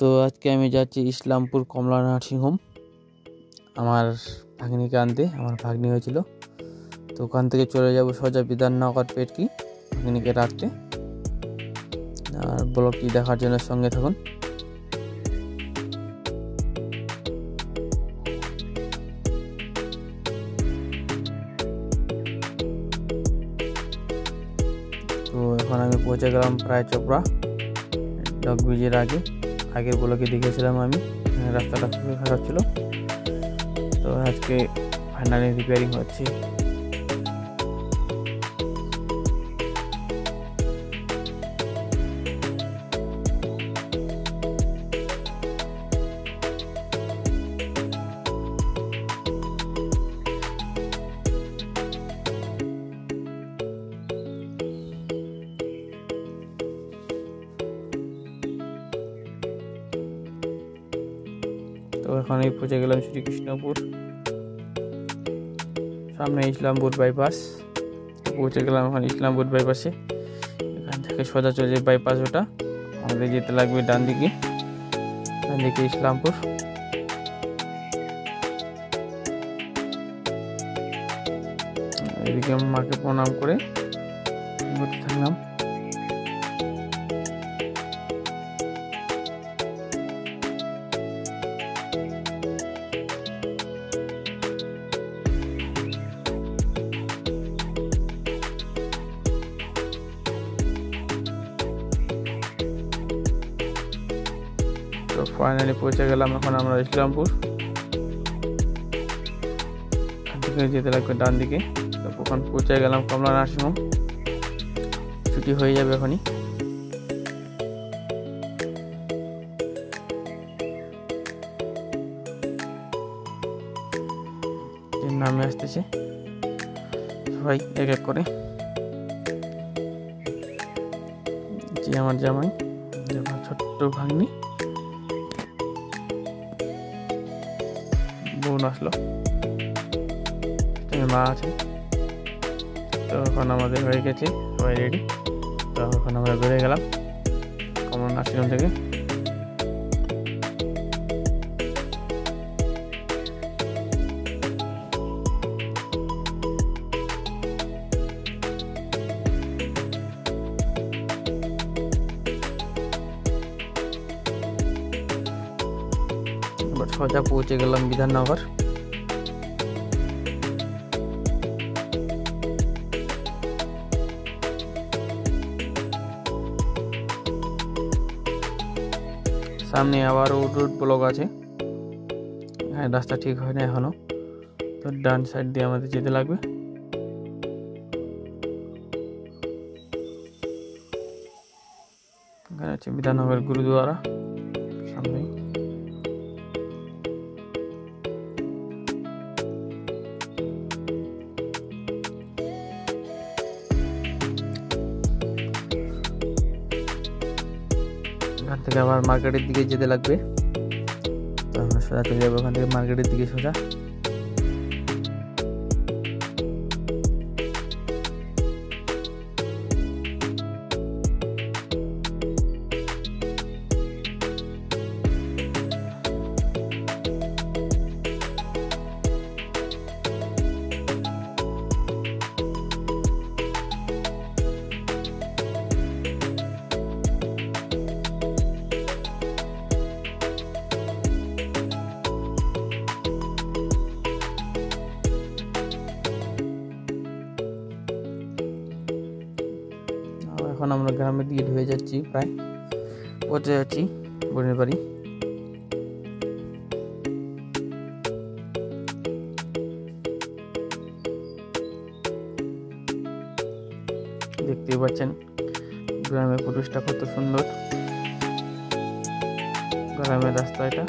তো আজকে আমি যাচ্ছি ইসলামপুর কমলা নার্সিং হোম আমার ভাগ্নিকে আনতে। আমার ভাগ্নি হয়েছিল, তো ওখান থেকে চলে যাব সোজা বিধাননগর পেটকি ভাগ্নিকে রাখতে। আর ব্লগটি দেখার জন্য সঙ্গে থাকুন। তো এখন আমি পৌঁছে গেলাম প্রায় চোপড়া ডগ ব্রিজের আগের ব্লগে দেখেছিলাম আমি, রাস্তাটা খুবই খারাপ ছিল। তো আজকে ফাইনালি রিপেয়ারিং হচ্ছে। তো এখন এই পৌঁছে গেলাম শ্রীকৃষ্ণপুর, সামনে ইসলামপুর বাইপাস। পৌঁছে গেলাম এখন ইসলামপুর বাইপাসে। এখান থেকে সোজা চলে যায় বাইপাস, ওটা আমাদের যেতে লাগবে ডান দিকে ইসলামপুর। এদিকে মাকে প্রণাম করে ঘুরতে থাকলাম। তো ফাইনালি পৌঁছে গেলাম এখন আমরা ইসলামপুর। এখান থেকে যেতে লাগবে ডান দিকে। তো ওখানে পৌঁছে গেলাম কমলা নার্সিং হোম। ছুটি হয়ে যাবে এখনই। নামে আসতেছে সবাই এক এক করে। যে আমার জামাই, ছোট্ট ভাগ্নি, বোন আসলো, মা আছে। তো এখন আমাদের হয়ে গেছে, সবাই রেডি। তো এখন আমরা বেরিয়ে গেলাম কমলা নার্সিং হোম থেকে। সোজা পৌঁছে গেলাম বিধাননগর। সামনে আবার রোড ব্লক আছে, রাস্তা ঠিক হয় না এখনো। তো ডান সাইড দিয়ে আমাদের যেতে লাগবে। এখানে আছে বিধাননগর গুরুদুয়ারা সামনে। এখান থেকে আবার মার্কেটের দিকে যেতে লাগবে। তো আমরা সোজা চলে যাবো ওখান থেকে মার্কেটের দিকে সোজা। এখন আমরা গ্রামের দিকে ঢুকে যাচ্ছি, প্রায় পৌঁছে যাচ্ছি বোনের বাড়ি। দেখতেই পাচ্ছেন গ্রামের পরিবেশটা কত সুন্দর, গ্রামের রাস্তা এটা।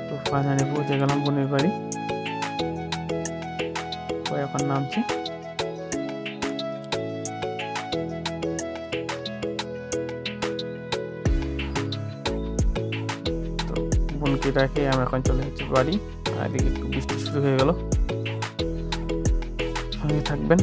তো ফাইনালি পৌঁছে গেলাম বোনের বাড়ি। এখন নামছি। তো বোনকে রেখে আমি এখন চলে যাচ্ছি বাড়ি। আর এদিকে একটু বৃষ্টি শুরু হয়ে গেল, সঙ্গে থাকবেন।